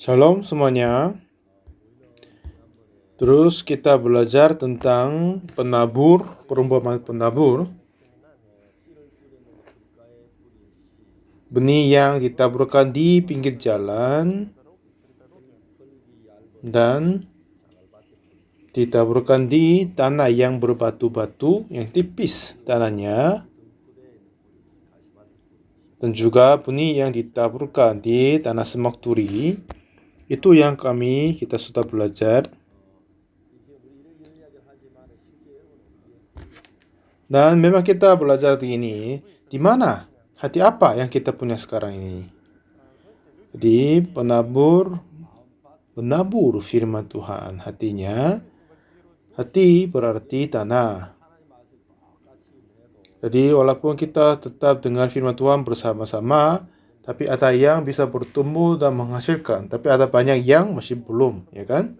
Shalom semuanya. Terus kita belajar tentang penabur, perumpamaan penabur. Benih yang ditaburkan di pinggir jalan dan ditaburkan di tanah yang berbatu-batu, yang tipis tanahnya. Dan juga benih yang ditaburkan di tanah semak turi. Itu yang kita sudah belajar. Dan memang kita belajar begini, di mana hati apa yang kita punya sekarang ini. Jadi menabur firman Tuhan hatinya. Hati berarti tanah. Jadi walaupun kita tetap dengar firman Tuhan bersama-sama, tapi ada yang bisa bertumbuh dan menghasilkan, tapi ada banyak yang masih belum, ya kan?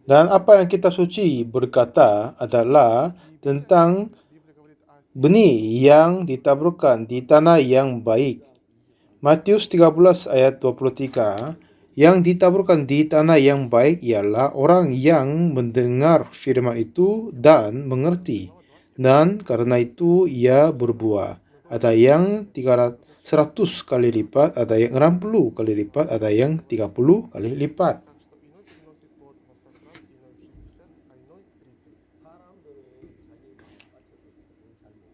Dan apa yang kitab suci berkata adalah tentang benih yang ditaburkan di tanah yang baik. Matius 13 ayat 23, yang ditaburkan di tanah yang baik ialah orang yang mendengar firman itu dan mengerti. Dan karena itu ia berbuah. Ada yang 100 kali lipat, ada yang 60 kali lipat, ada yang 30 kali lipat.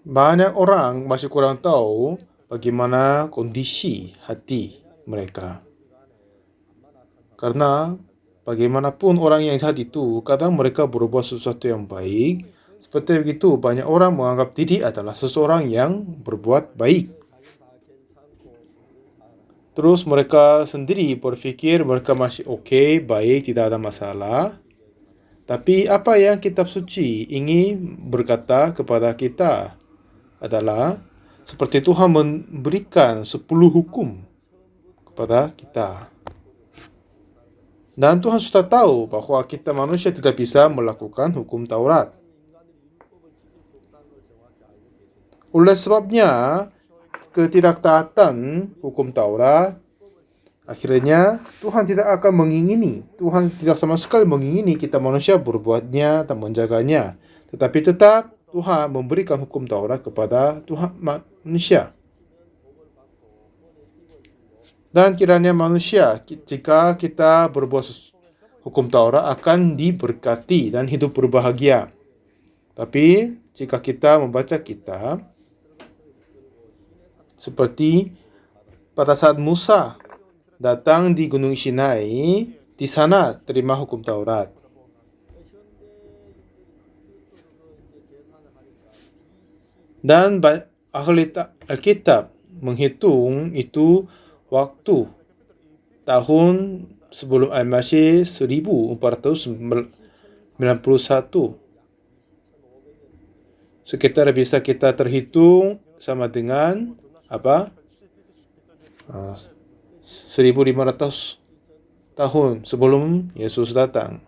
Banyak orang masih kurang tahu bagaimana kondisi hati mereka. Karena bagaimanapun orang yang jahat itu, kadang mereka berbuat sesuatu yang baik. Seperti begitu, banyak orang menganggap diri adalah seseorang yang berbuat baik. Terus mereka sendiri berpikir mereka masih oke, baik, tidak ada masalah. Tapi apa yang kitab suci ingin berkata kepada kita adalah seperti Tuhan memberikan 10 hukum kepada kita. Dan Tuhan sudah tahu bahwa kita manusia tidak bisa melakukan hukum Taurat. Oleh sebabnya, ketidaktaatan hukum Taurat, akhirnya Tuhan tidak akan mengingini. Tuhan tidak sama sekali mengingini kita manusia berbuatnya dan menjaganya. Tetapi tetap Tuhan memberikan hukum Taurat kepada Tuhan manusia. Dan kiranya manusia, jika kita berbuat hukum Taurat, akan diberkati dan hidup berbahagia. Tapi jika kita membaca kitab, seperti pada saat Musa datang di Gunung Sinai, di sana terima hukum Taurat. Dan ahli Alkitab menghitung itu waktu tahun sebelum Al-Masih 1491. Sekitar bisa kita terhitung sama dengan 1500 tahun sebelum Yesus datang.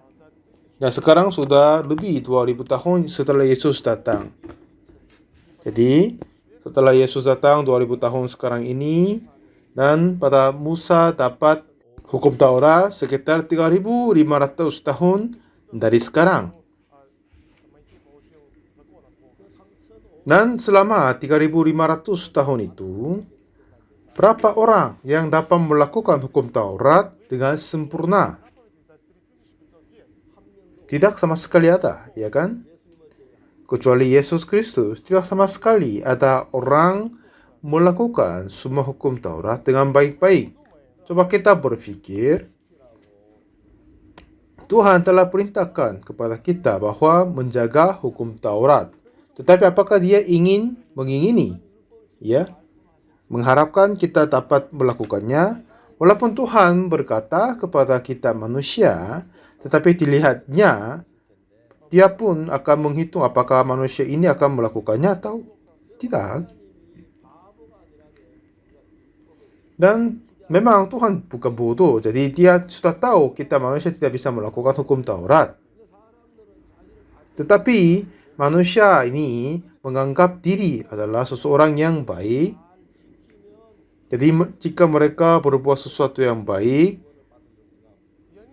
Dan sekarang sudah lebih 2000 tahun setelah Yesus datang. Jadi setelah Yesus datang 2000 tahun sekarang ini, dan pada Musa dapat hukum Taurat sekitar 3500 tahun dari sekarang. Dan selama 3500 tahun itu, berapa orang yang dapat melakukan hukum Taurat dengan sempurna? Tidak sama sekali ada, ya kan? Kecuali Yesus Kristus, tidak sama sekali ada orang melakukan semua hukum Taurat dengan baik-baik. Coba kita berpikir, Tuhan telah perintahkan kepada kita bahwa menjaga hukum Taurat. Tetapi apakah dia mengingini? Ya, mengharapkan kita dapat melakukannya. Walaupun Tuhan berkata kepada kita manusia, tetapi dilihatnya, dia pun akan menghitung apakah manusia ini akan melakukannya atau tidak. Dan memang Tuhan bukan bodoh, jadi dia sudah tahu kita manusia tidak bisa melakukan hukum Taurat. Tetapi manusia ini menganggap diri adalah seseorang yang baik. Jadi jika mereka berbuat sesuatu yang baik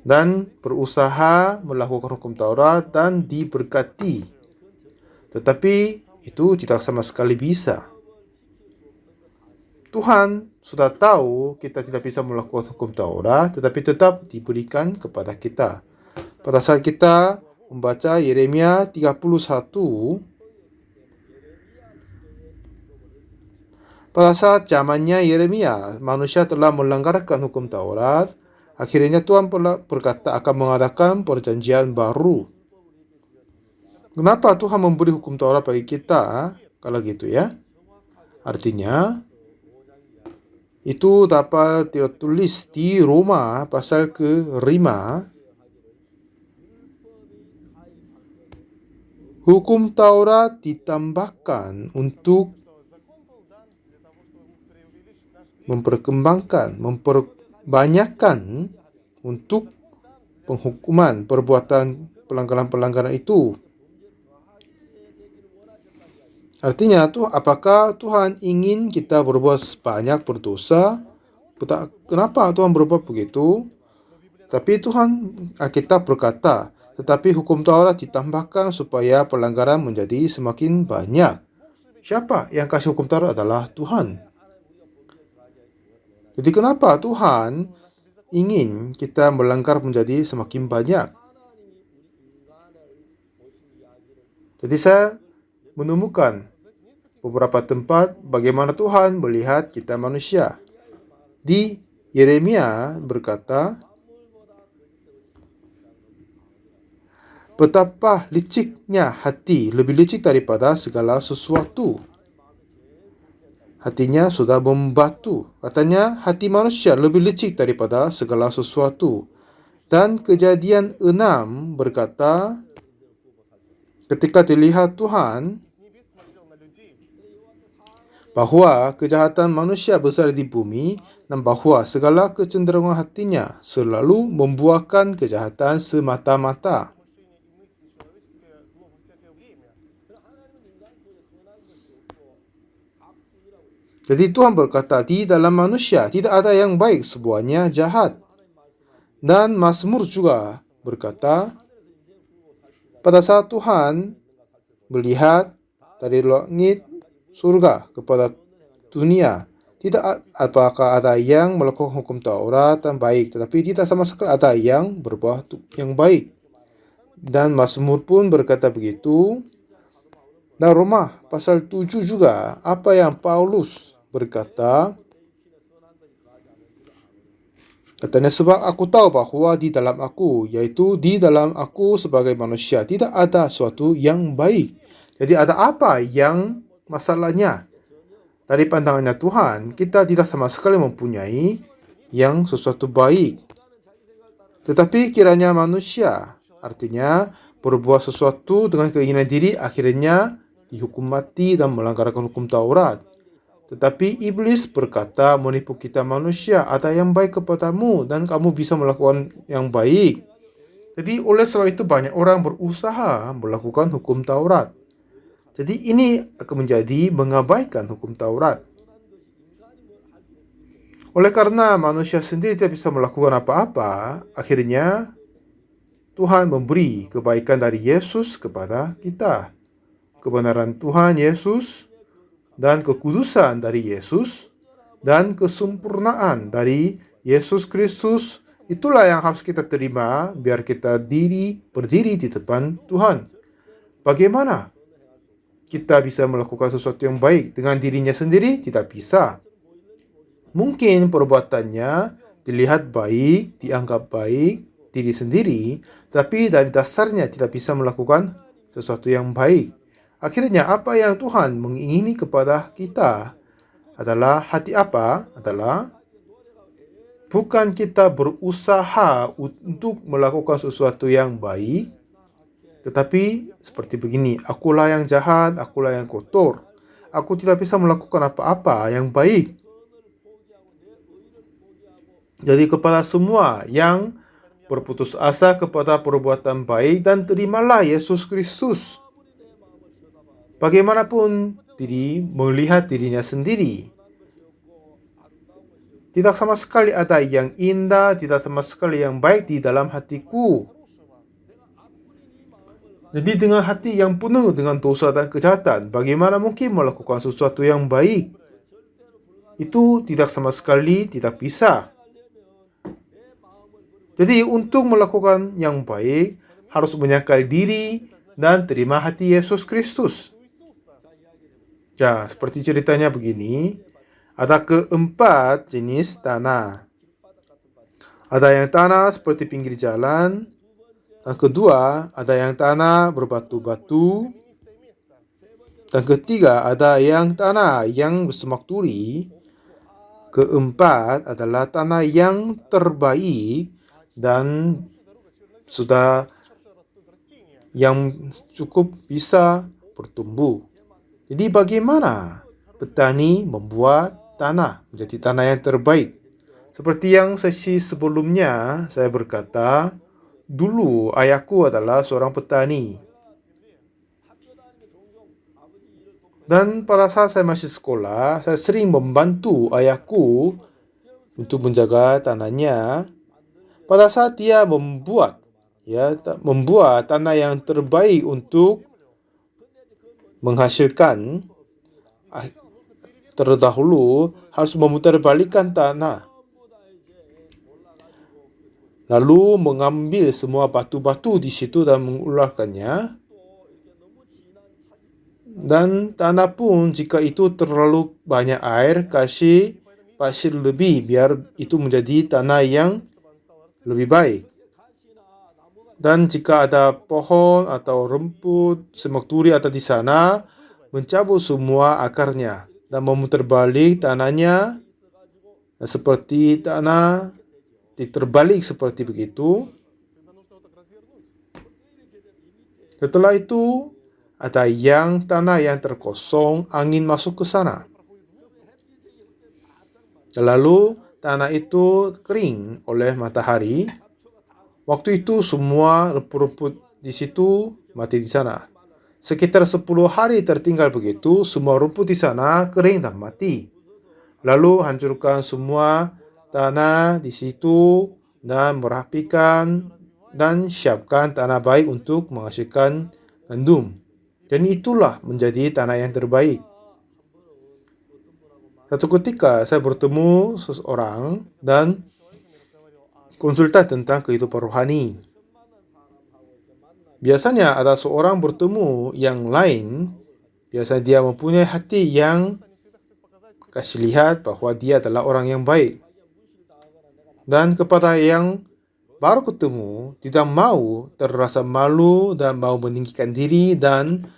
dan berusaha melakukan hukum Taurat dan diberkati, tetapi itu tidak sama sekali bisa. Tuhan sudah tahu kita tidak bisa melakukan hukum Taurat, tetapi tetap diberikan kepada kita. Pada saat kita membaca Yeremia 31, pada saat zamannya Yeremia, manusia telah melanggarkan hukum Taurat. Akhirnya Tuhan berkata akan mengadakan perjanjian baru. Kenapa Tuhan memberi hukum Taurat bagi kita? Kalau gitu ya. Artinya, itu dapat ditulis di Roma pasal ke-5. Hukum Taurat ditambahkan untuk memperbanyakkan untuk penghukuman perbuatan pelanggaran-pelanggaran itu. Artinya apakah Tuhan ingin kita berbuat banyak berdosa? Kenapa Tuhan berbuat begitu? Tapi Alkitab berkata, tetapi hukum Taurat ditambahkan supaya pelanggaran menjadi semakin banyak. Siapa yang kasih hukum Taurat adalah Tuhan. Jadi kenapa Tuhan ingin kita melanggar menjadi semakin banyak? Jadi saya menemukan beberapa tempat bagaimana Tuhan melihat kita manusia. Di Yeremia berkata, betapa liciknya hati, lebih licik daripada segala sesuatu. Hatinya sudah membatu. Katanya hati manusia lebih licik daripada segala sesuatu. Dan Kejadian 6 berkata, ketika dilihat Tuhan bahwa kejahatan manusia besar di bumi dan bahwa segala kecenderungan hatinya selalu membuahkan kejahatan semata-mata. Jadi Tuhan berkata, di dalam manusia tidak ada yang baik, semuanya jahat. Dan Mazmur juga berkata, pada saat Tuhan melihat dari langit surga kepada dunia, tidak apakah ada yang melakukan hukum Taurat dan baik, tetapi tidak sama sekali ada yang berbuat yang baik. Dan Mazmur pun berkata begitu. Dan Roma pasal 7 juga, apa yang Paulus berkata, katanya, sebab aku tahu bahwa di dalam aku, yaitu di dalam aku sebagai manusia, tidak ada sesuatu yang baik. Jadi ada apa yang masalahnya? Dari pandangannya Tuhan, kita tidak sama sekali mempunyai yang sesuatu baik. Tetapi kiranya manusia, artinya berbuat sesuatu dengan keinginan diri, akhirnya dihukum mati dan melanggarkan hukum Taurat. Tetapi iblis berkata menipu kita manusia, ada yang baik kepadamu dan kamu bisa melakukan yang baik. Jadi oleh sebab itu banyak orang berusaha melakukan hukum Taurat. Jadi ini akan menjadi mengabaikan hukum Taurat. Oleh karena manusia sendiri tidak bisa melakukan apa-apa, akhirnya Tuhan memberi kebaikan dari Yesus kepada kita. Kebenaran Tuhan Yesus dan kekudusan dari Yesus dan kesempurnaan dari Yesus Kristus, itulah yang harus kita terima biar kita berdiri di depan Tuhan. Bagaimana kita bisa melakukan sesuatu yang baik dengan dirinya sendiri? Tidak bisa. Mungkin perbuatannya dilihat baik, dianggap baik diri sendiri, tapi dari dasarnya tidak bisa melakukan sesuatu yang baik. Akhirnya apa yang Tuhan mengingini kepada kita adalah hati apa? Adalah bukan kita berusaha untuk melakukan sesuatu yang baik, tetapi seperti begini, akulah yang jahat, akulah yang kotor. Aku tidak bisa melakukan apa-apa yang baik. Jadi kepada semua yang berputus asa kepada perbuatan baik, dan terimalah Yesus Kristus. bagaimanapun diri melihat dirinya sendiri. Tidak sama sekali ada yang indah, tidak sama sekali yang baik di dalam hatiku. Jadi dengan hati yang penuh dengan dosa dan kejahatan, bagaimana mungkin melakukan sesuatu yang baik? Itu tidak sama sekali tidak bisa. Jadi untuk melakukan yang baik, harus menyangkal diri dan terima hati Yesus Kristus. Ya, seperti ceritanya begini, ada keempat jenis tanah. Ada yang tanah seperti pinggir jalan. Yang kedua, ada yang tanah berbatu-batu. Dan ketiga, ada yang tanah yang bersemak duri. Keempat adalah tanah yang terbaik dan sudah yang cukup bisa bertumbuh. Jadi bagaimana petani membuat tanah menjadi tanah yang terbaik? Seperti yang sesi sebelumnya saya berkata, dulu ayahku adalah seorang petani. Dan pada saat saya masih sekolah, saya sering membantu ayahku untuk menjaga tanahnya. Pada saat dia membuat tanah yang terbaik untuk menghasilkan, terdahulu harus memutarbalikkan tanah. Lalu mengambil semua batu-batu di situ dan mengularkannya. Dan tanah pun jika itu terlalu banyak air, kasih pasir lebih biar itu menjadi tanah yang lebih baik. Dan jika ada pohon atau rumput, semak duri ada di sana, mencabut semua akarnya dan memutarbalik tanahnya seperti tanah diterbalik seperti begitu. Setelah itu ada yang tanah yang terkosong, angin masuk ke sana. Lalu tanah itu kering oleh matahari. Waktu itu semua rumput-rumput di situ mati di sana. Sekitar 10 hari tertinggal begitu, semua rumput di sana kering dan mati. Lalu hancurkan semua tanah di situ dan merapikan dan siapkan tanah baik untuk menghasilkan gandum. Dan itulah menjadi tanah yang terbaik. Satu ketika saya bertemu seseorang dan konsultan tentang kehidupan rohani. Biasanya ada seorang bertemu yang lain, biasanya dia mempunyai hati yang kasih lihat bahwa dia adalah orang yang baik. Dan kepada yang baru ketemu, tidak mau terasa malu dan mau meninggikan diri dan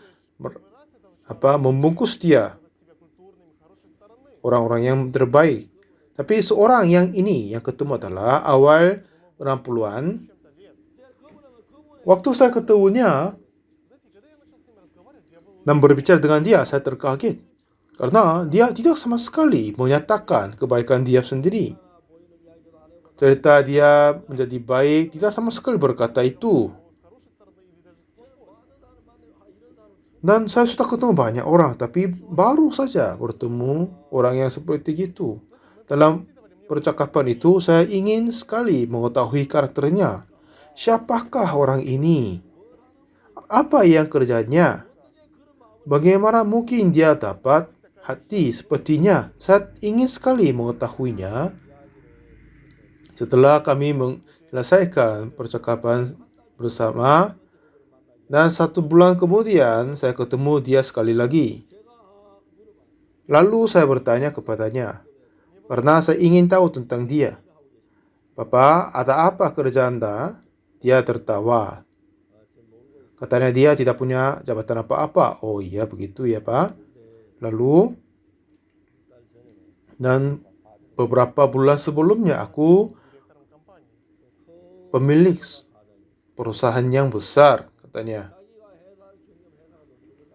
membungkus dia orang-orang yang terbaik. Tapi seorang yang ini yang ketemu adalah awal 60-an. Waktu saya ketemunya dan berbicara dengan dia, saya terkaget karena dia tidak sama sekali menyatakan kebaikan dia sendiri. Cerita dia menjadi baik tidak sama sekali berkata itu. Dan saya sudah ketemu banyak orang, tapi baru saja bertemu orang yang seperti itu. Dalam percakapan itu, saya ingin sekali mengetahui karakternya. Siapakah orang ini? Apa yang kerjanya? Bagaimana mungkin dia dapat hati sepertinya? Saya ingin sekali mengetahuinya. Setelah kami menyelesaikan percakapan bersama, dan 1 bulan kemudian saya ketemu dia sekali lagi. Lalu saya bertanya kepadanya, karena saya ingin tahu tentang dia. Bapak, ada apa kerja Anda? Dia tertawa. Katanya dia tidak punya jabatan apa-apa. Oh iya begitu ya Pak. Lalu, dan beberapa bulan sebelumnya aku pemilik perusahaan yang besar, katanya.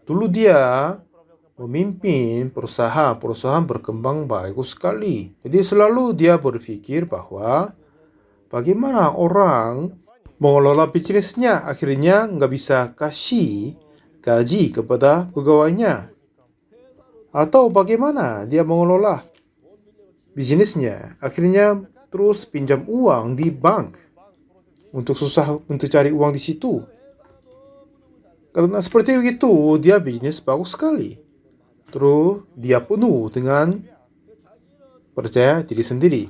Dulu dia memimpin perusahaan berkembang bagus sekali. Jadi selalu dia berpikir bahwa bagaimana orang mengelola bisnisnya, akhirnya nggak bisa kasih gaji kepada pegawainya. Atau bagaimana dia mengelola bisnisnya. Akhirnya terus pinjam uang di bank untuk cari uang di situ. Karena seperti begitu, dia bisnis bagus sekali. Terus dia penuh dengan percaya diri sendiri.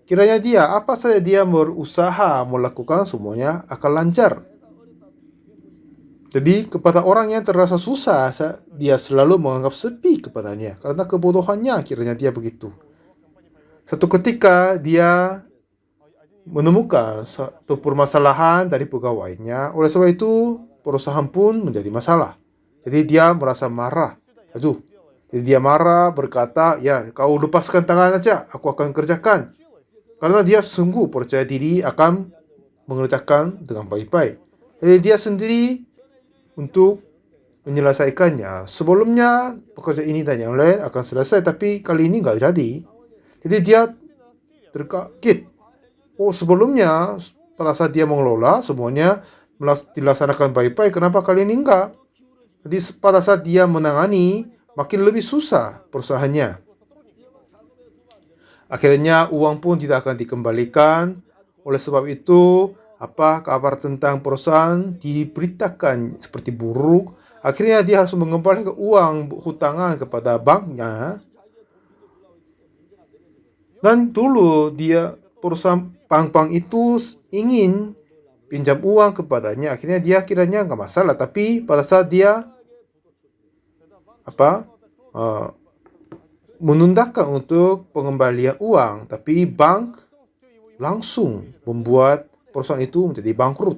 Kiranya dia, apa saja dia berusaha melakukan, semuanya akan lancar. Jadi kepada orang yang terasa susah, dia selalu menganggap sepi kepadanya. Karena kebodohannya, kiranya dia begitu. Satu ketika dia menemukan satu permasalahan dari pegawainya. Oleh sebab itu, perusahaan pun menjadi masalah. Jadi dia merasa marah. Jadi dia marah, berkata, ya kau lepaskan tangan aja, aku akan kerjakan. Karena dia sungguh percaya diri akan mengerjakan dengan baik-baik. Jadi dia sendiri untuk menyelesaikannya. Sebelumnya pekerjaan ini dan yang lain akan selesai, tapi kali ini nggak jadi. Jadi dia terkaget. Oh, sebelumnya pada saat dia mengelola semuanya dilaksanakan baik-baik, kenapa kali ini enggak? Jadi pada saat dia menangani makin lebih susah perusahaannya. Akhirnya uang pun tidak akan dikembalikan. Oleh sebab itu, apa kabar tentang perusahaan diberitakan seperti buruk. Akhirnya dia harus mengembalikan uang hutangan kepada banknya. Dan dulu perusahaan bank itu ingin pinjam uang kepadanya. Akhirnya dia kiranya nggak masalah. Tapi pada saat dia menundakan untuk pengembalian uang, tapi bank langsung membuat perusahaan itu menjadi bangkrut.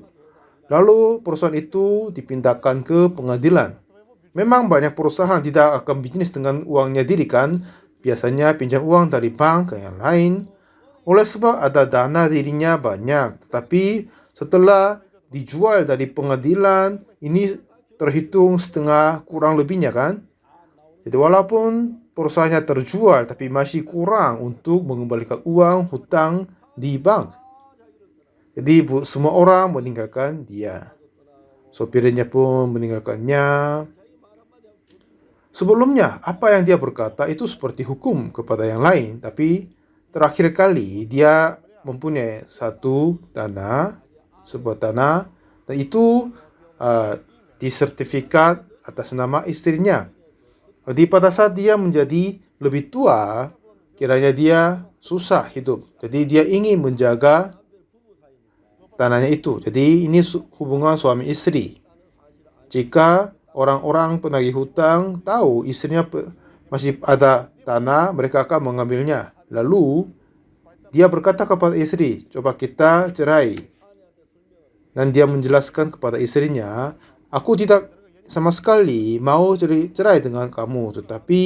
Lalu perusahaan itu dipindahkan ke pengadilan. Memang banyak perusahaan tidak akan bisnis dengan uangnya diri kan. Biasanya pinjam uang dari bank ke yang lain. Oleh sebab ada dana dirinya banyak. Tetapi setelah dijual dari pengadilan, ini terhitung setengah kurang lebihnya kan. Jadi walaupun perusahaannya terjual, tapi masih kurang untuk mengembalikan uang hutang di bank. Jadi semua orang meninggalkan dia. Sopirnya pun meninggalkannya. Sebelumnya, apa yang dia berkata itu seperti hukum kepada yang lain. Tapi terakhir kali dia mempunyai sebuah tanah. Dan itu disertifikat atas nama istrinya. Jadi pada saat dia menjadi lebih tua, kiranya dia susah hidup. Jadi dia ingin menjaga tanahnya itu. Jadi ini hubungan suami istri. Jika orang-orang penagih hutang tahu istrinya masih ada tanah, mereka akan mengambilnya. Lalu dia berkata kepada istri, coba kita cerai. Dan dia menjelaskan kepada istrinya, aku tidak sama sekali mau cerai dengan kamu. Tetapi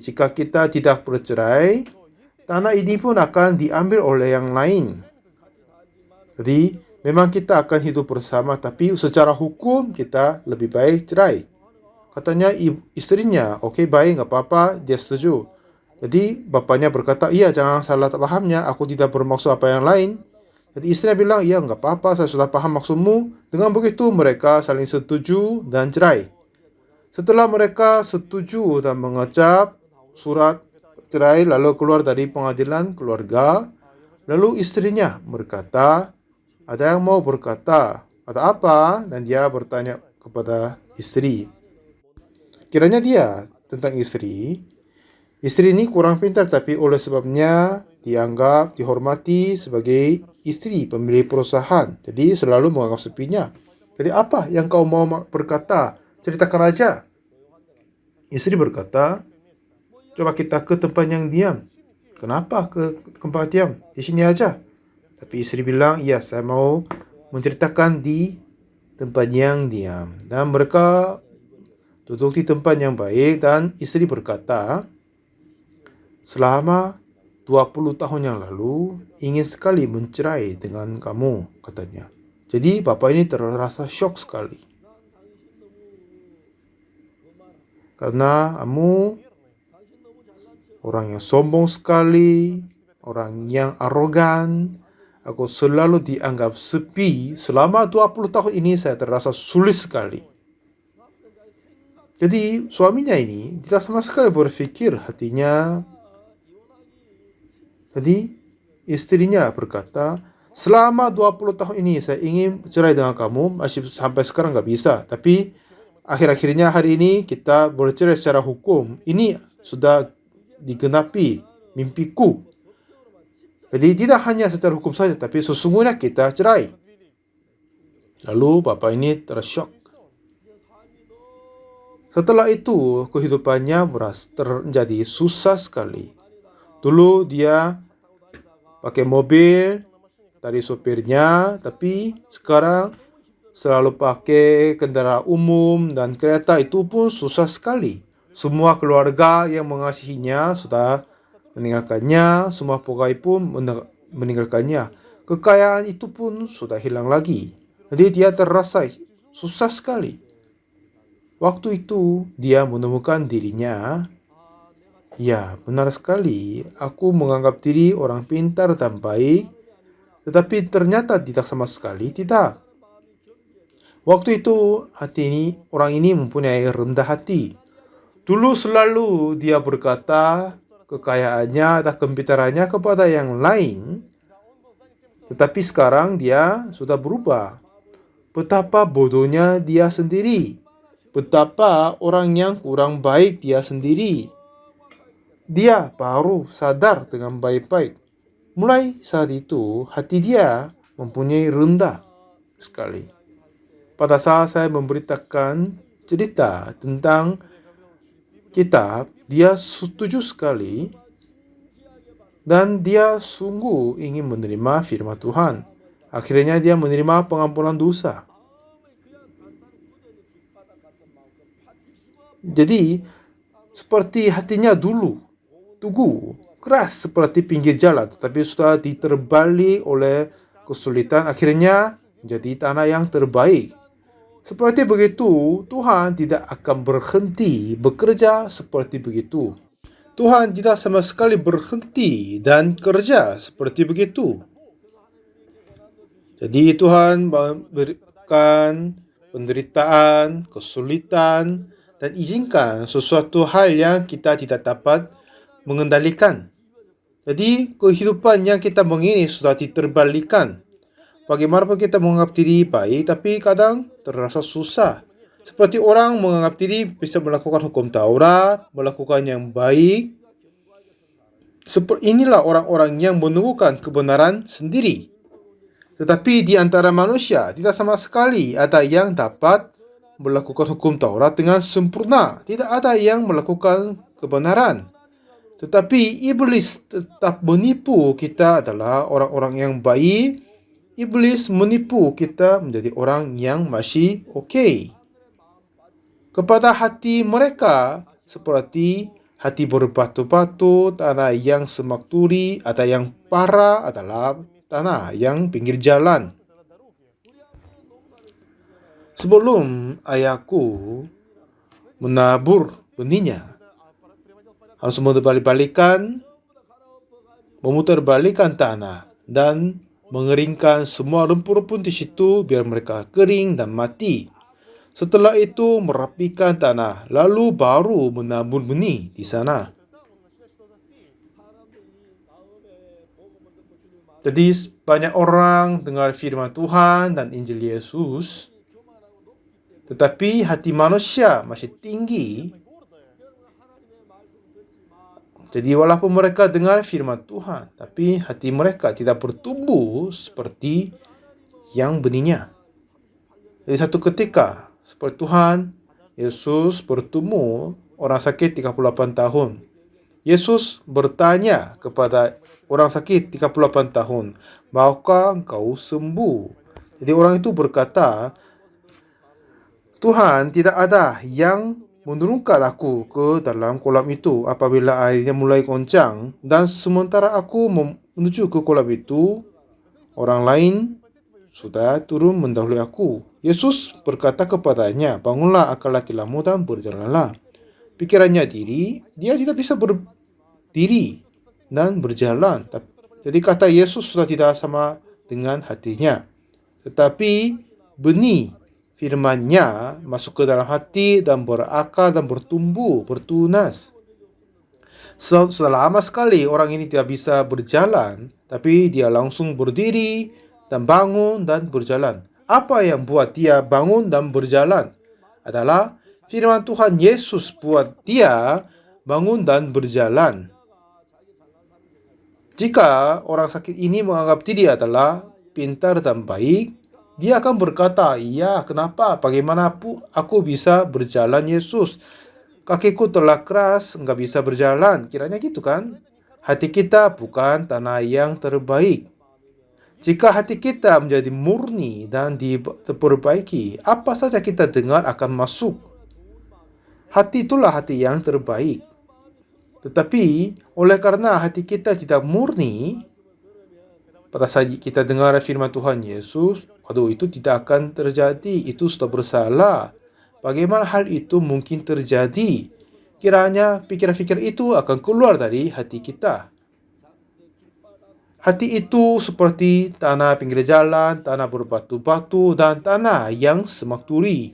jika kita tidak bercerai, tanah ini pun akan diambil oleh yang lain. Jadi memang kita akan hidup bersama, tapi secara hukum kita lebih baik cerai. Katanya istrinya, oke, baik, nggak apa-apa, dia setuju. Jadi bapaknya berkata, iya, jangan salah pahamnya, aku tidak bermaksud apa yang lain. Jadi istrinya bilang, iya, nggak apa-apa, saya sudah paham maksudmu. Dengan begitu mereka saling setuju dan cerai. Setelah mereka setuju dan mengecap surat cerai lalu keluar dari pengadilan keluarga, lalu istrinya berkata, ada yang mau berkata, ada apa? Dan dia bertanya kepada istri. Kiranya dia tentang istri. Istri ini kurang pintar, tapi oleh sebabnya dianggap dihormati sebagai istri pemilik perusahaan. Jadi selalu menganggap sepinya. Jadi apa yang kau mau berkata? Ceritakan aja. Istri berkata, coba kita ke tempat yang diam. Kenapa ke tempat diam? Di sini aja. Tapi istri bilang, iya, saya mau menceritakan di tempat yang diam. Dan mereka duduk di tempat yang baik dan istri berkata, selama 20 tahun yang lalu ingin sekali mencerai dengan kamu, katanya. Jadi bapak ini terasa syok sekali. Karena kamu orang yang sombong sekali, orang yang arogan. Aku selalu dianggap sepi. Selama 20 tahun ini saya terasa sulit sekali. Jadi suaminya ini tidak sama sekali berpikir hatinya. Jadi istrinya berkata, selama 20 tahun ini saya ingin cerai dengan kamu, masih sampai sekarang nggak bisa. Tapi akhir-akhirnya hari ini kita bercerai secara hukum. Ini sudah digenapi mimpiku. Jadi tidak hanya secara hukum saja, tapi sesungguhnya kita cerai. Lalu bapak ini tersyok. Setelah itu kehidupannya menjadi susah sekali. Dulu dia pakai mobil dari sopirnya, tapi sekarang selalu pakai kendaraan umum dan kereta. Itu pun susah sekali. Semua keluarga yang mengasihinya sudah meninggalkannya, semua pegawai pun meninggalkannya. Kekayaan itu pun sudah hilang lagi. Jadi dia terasa susah sekali. Waktu itu dia menemukan dirinya. Ya, benar sekali. Aku menganggap diri orang pintar dan baik, tetapi ternyata tidak sama sekali tidak. Waktu itu orang ini mempunyai rendah hati. Dulu selalu dia berkata kekayaannya atau kepintarannya kepada yang lain, tetapi sekarang dia sudah berubah. Betapa bodohnya dia sendiri. Betapa orang yang kurang baik dia sendiri. Dia baru sadar dengan baik-baik. Mulai saat itu hati dia mempunyai rendah sekali. Pada saat saya memberitakan cerita tentang kitab, dia setuju sekali dan dia sungguh ingin menerima firman Tuhan. Akhirnya dia menerima pengampunan dosa. Jadi seperti hatinya dulu, teguh, keras seperti pinggir jalan, tetapi sudah diterbalik oleh kesulitan, akhirnya menjadi tanah yang terbaik. Seperti begitu, Tuhan tidak akan berhenti bekerja seperti begitu. Tuhan tidak sama sekali berhenti dan kerja seperti begitu. Jadi Tuhan memberikan penderitaan, kesulitan, dan izinkan sesuatu hal yang kita tidak dapat mengendalikan. Jadi kehidupan yang kita menginginkan sudah diterbalikan. Bagaimanapun kita menganggap diri baik, tapi kadang terasa susah. Seperti orang menganggap diri bisa melakukan hukum Taurat, melakukan yang baik. Inilah orang-orang yang menemukan kebenaran sendiri. Tetapi di antara manusia tidak sama sekali ada yang dapat melakukan hukum Taurat dengan sempurna. Tidak ada yang melakukan kebenaran. Tetapi iblis tetap menipu kita adalah orang-orang yang baik. Iblis menipu kita menjadi orang yang masih oke. Kepada hati mereka seperti hati berbatu-batu, tanah yang semak turi, ada yang parah adalah tanah yang pinggir jalan. Sebelum ayahku menabur benihnya, harus memutarbalikkan tanah dan mengeringkan semua rumput-rumput di situ biar mereka kering dan mati. Setelah itu merapikan tanah, lalu baru menabur benih di sana. Jadi banyak orang dengar firman Tuhan dan Injil Yesus, tetapi hati manusia masih tinggi. Jadi walaupun mereka dengar firman Tuhan, tapi hati mereka tidak bertumbuh seperti yang benihnya. Jadi satu ketika, seperti Tuhan Yesus bertemu orang sakit 38 tahun. Yesus bertanya kepada orang sakit 38 tahun, maukah engkau sembuh? Jadi orang itu berkata, Tuhan, tidak ada yang menurunkan aku ke dalam kolam itu apabila airnya mulai goncang, dan sementara aku menuju ke kolam itu, orang lain sudah turun mendahului aku. Yesus berkata kepadanya, bangunlah, angkatlah tilammu dan berjalanlah. Pikirannya dia tidak bisa berdiri dan berjalan. Jadi kata Yesus sudah tidak sama dengan hatinya. Tetapi benih firman-Nya masuk ke dalam hati dan berakar dan bertumbuh, bertunas. Selama sekali orang ini tidak bisa berjalan, tapi dia langsung berdiri dan bangun dan berjalan. Apa yang buat dia bangun dan berjalan? Adalah firman Tuhan Yesus buat dia bangun dan berjalan. Jika orang sakit ini menganggap diri adalah pintar dan baik, dia akan berkata, "Ya, kenapa? Bagaimanapun aku bisa berjalan, Yesus? Kakiku telah keras, nggak bisa berjalan." Kiranya gitu kan? Hati kita bukan tanah yang terbaik. Jika hati kita menjadi murni dan diperbaiki, apa saja kita dengar akan masuk. Hati itulah hati yang terbaik. Tetapi, oleh karena hati kita tidak murni, pada saat kita dengar firman Tuhan Yesus, waduh, itu tidak akan terjadi, itu sudah bersalah. Bagaimana hal itu mungkin terjadi? Kiranya pikiran-pikiran itu akan keluar dari hati kita. Hati itu seperti tanah pinggir jalan, tanah berbatu-batu, dan tanah yang semak duri.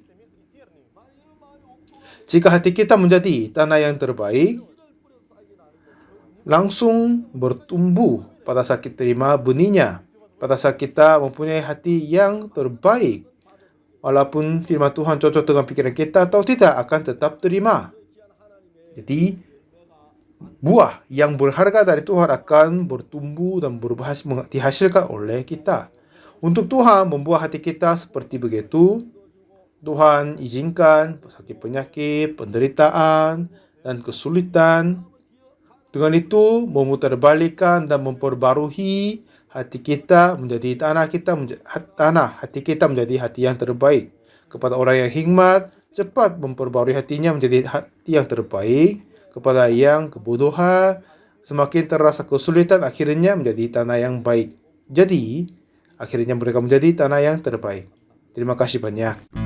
Jika hati kita menjadi tanah yang terbaik, langsung bertumbuh pada saat kita terima benihnya. Pada saat kita mempunyai hati yang terbaik, walaupun firman Tuhan cocok dengan pikiran kita atau tidak, akan tetap terima. Jadi, buah yang berharga dari Tuhan akan bertumbuh dan dihasilkan oleh kita. Untuk Tuhan membuat hati kita seperti begitu, Tuhan izinkan sakit penyakit, penderitaan, dan kesulitan. Dengan itu memutarbalikkan dan memperbarui hati kita menjadi hati kita menjadi hati yang terbaik. Kepada orang yang hikmat, cepat memperbarui hatinya menjadi hati yang terbaik. Kepada yang kebodohan, semakin terasa kesulitan, akhirnya menjadi tanah yang baik. Jadi, akhirnya mereka menjadi tanah yang terbaik. Terima kasih banyak.